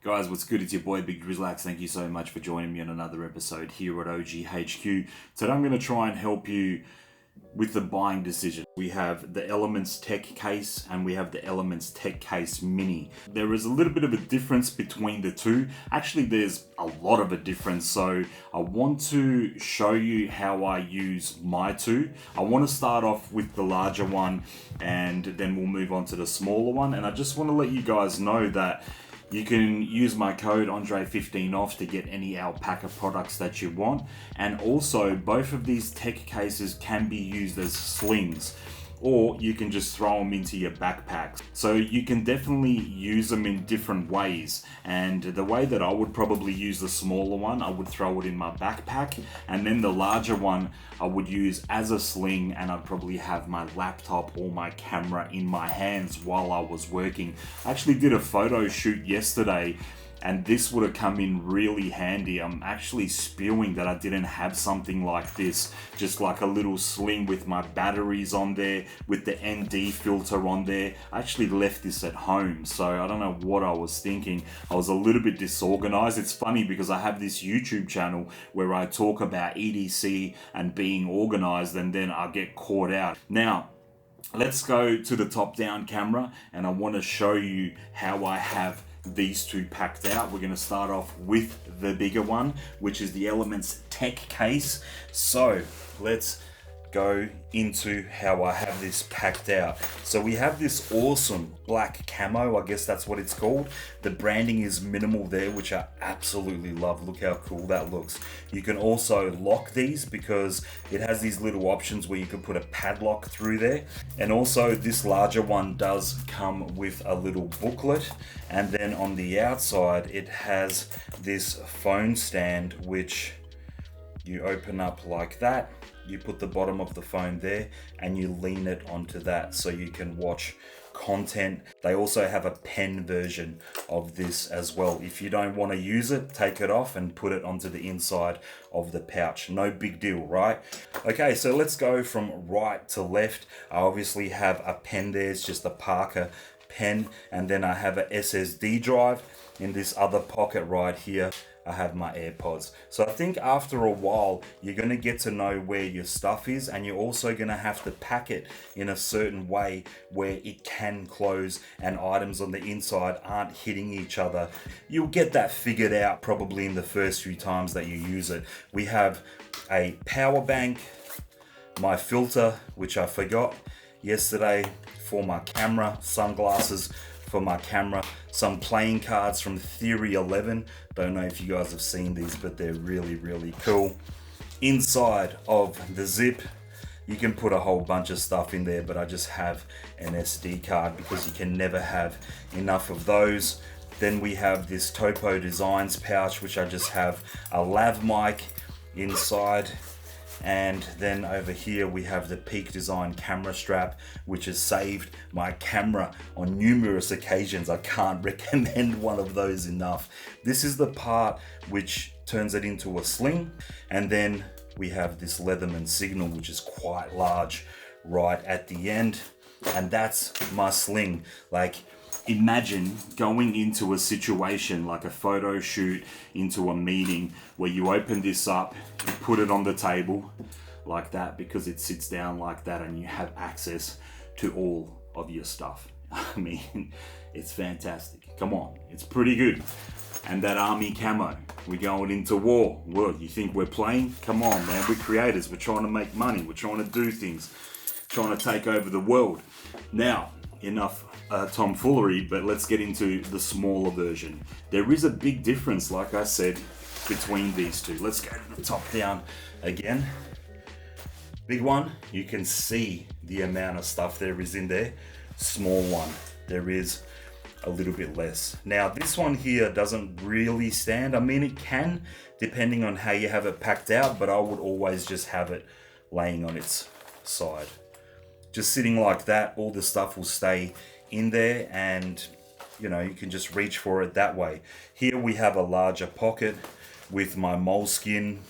Guys, what's good? It's your boy Big Drizzlax. Thank you so much for joining me on another episode here at OGHQ. Today I'm going to try and help you with the buying decision. We have the Elements Tech Case and we have the Elements Tech Case Mini. There is a little bit of a difference between the two. Actually, there's a lot of a difference. So I want to show you how I use my two. I want to start off with the larger one and then we'll move on to the smaller one. And I just want to let you guys know that you can use my code Andre15off to get any ALPAKA products that you want. And also, both of these tech cases can be used as slings, or you can just throw them into your backpacks. So you can definitely use them in different ways. And the way that I would probably use the smaller one, I would throw it in my backpack. And then the larger one, I would use as a sling, and I'd probably have my laptop or my camera in my hands while I was working. I actually did a photo shoot yesterday, and this would have come in really handy. I'm actually spewing that I didn't have something like this, just like a little sling with my batteries on there, with the ND filter on there. I actually left this at home, so I don't know what I was thinking. I was a little bit disorganized. It's funny because I have this YouTube channel where I talk about EDC and being organized, and then I get caught out. Now, let's go to the top-down camera, and I want to show you how I have these two packed out. We're going to start off with the bigger one, which is the Elements Tech Case. So let's go into how I have this packed out. So we have this awesome black camo, I guess that's what it's called. The branding is minimal there, which I absolutely love. Look how cool that looks. You can also lock these because it has these little options where you can put a padlock through there. And also this larger one does come with a little booklet. And then on the outside, it has this phone stand, which you open up like that. You put the bottom of the phone there and you lean it onto that so you can watch content. They also have a pen version of this as well. If you don't want to use it, take it off and put it onto the inside of the pouch. No big deal, right? Okay, so let's go from right to left. I obviously have a pen there. It's just a Parker pen, and then I have a SSD drive. In this other pocket right here, I have my AirPods. So I think after a while, you're going to get to know where your stuff is, and you're also going to have to pack it in a certain way where it can close and items on the inside aren't hitting each other. You'll get that figured out probably in the first few times that you use it. We have a power bank, my filter, which I forgot yesterday, for my camera, sunglasses for my camera, some playing cards from Theory 11. Don't know if you guys have seen these, but they're really, really cool. Inside of the zip, you can put a whole bunch of stuff in there, but I just have an SD card because you can never have enough of those. Then we have this Topo Designs pouch, which I just have a lav mic inside. And then over here we have the Peak Design camera strap, which has saved my camera on numerous occasions. I can't recommend one of those enough. This is the part which turns it into a sling. And then we have this Leatherman Signal, which is quite large right at the end. And that's my sling. Like, imagine going into a situation like a photo shoot, into a meeting where you open this up, you put it on the table like that because it sits down like that, and you have access to all of your stuff. I mean, it's fantastic. Come on, it's pretty good. And that army camo, we're going into war. Well, you think we're playing? Come on, man, we're creators. We're trying to make money. We're trying to do things, trying to take over the world. Now, enough tomfoolery, but let's get into the smaller version. There is a big difference, like I said, between these two. Let's go to the top down again. Big one, you can see the amount of stuff there is in there. Small one, there is a little bit less. Now this one here doesn't really stand. I mean, it can, depending on how you have it packed out, but I would always just have it laying on its side. Just sitting like that, all the stuff will stay in there, and you know, you can just reach for it that way. Here we have a larger pocket with my moleskin,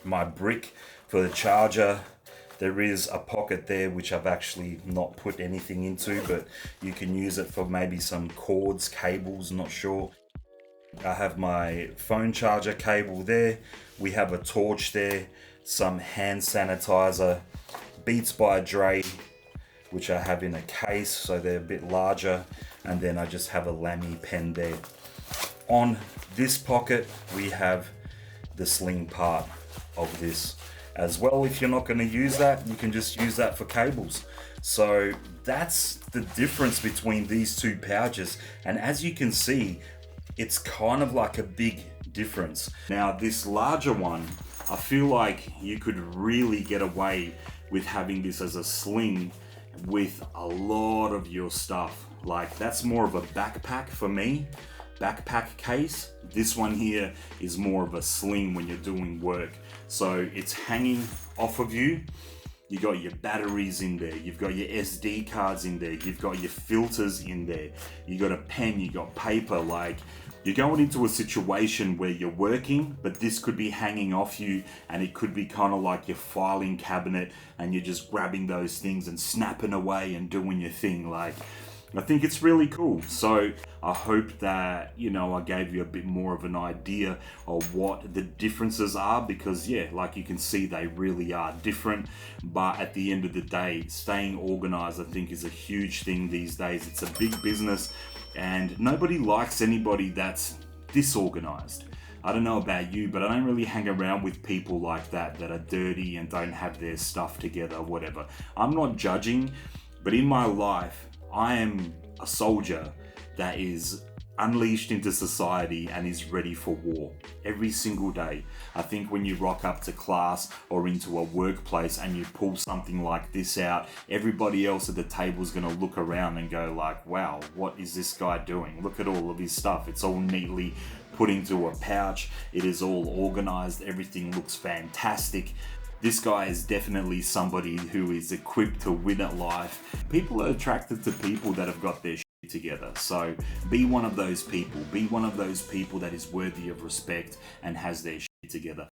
my brick for the charger. There is a pocket there which I've actually not put anything into, but you can use it for maybe some cords, cables, not sure. I have my phone charger cable there. We have a torch there, some hand sanitizer, Beats by Dre, which I have in a case, so they're a bit larger, and then I just have a Lamy pen there. On this pocket, we have the sling part of this as well. If you're not going to use that, you can just use that for cables. So that's the difference between these two pouches, and as you can see, it's kind of like a big difference. Now this larger one, I feel like you could really get away with having this as a sling with a lot of your stuff. Like, that's more of a backpack for me, backpack case. This one here is more of a sling when you're doing work. So it's hanging off of you. You got your batteries in there, you've got your SD cards in there, you've got your filters in there, you got a pen, you got paper. Like, you're going into a situation where you're working, but this could be hanging off you, and it could be kind of like your filing cabinet, and you're just grabbing those things and snapping away and doing your thing. Like, I think it's really cool. So I hope that, I gave you a bit more of an idea of what the differences are, because yeah, like you can see, they really are different. But at the end of the day, staying organized, I think, is a huge thing these days. It's a big business, and nobody likes anybody that's disorganized. I don't know about you, but I don't really hang around with people like that are dirty and don't have their stuff together, whatever. I'm not judging, but in my life, I am a soldier that is unleashed into society and is ready for war every single day. I think when you rock up to class or into a workplace and you pull something like this out, everybody else at the table is going to look around and go like, wow, what is this guy doing? Look at all of his stuff. It's all neatly put into a pouch. It is all organized. Everything looks fantastic. This guy is definitely somebody who is equipped to win at life. People are attracted to people that have got their shit together. So be one of those people. Be one of those people that is worthy of respect and has their shit together.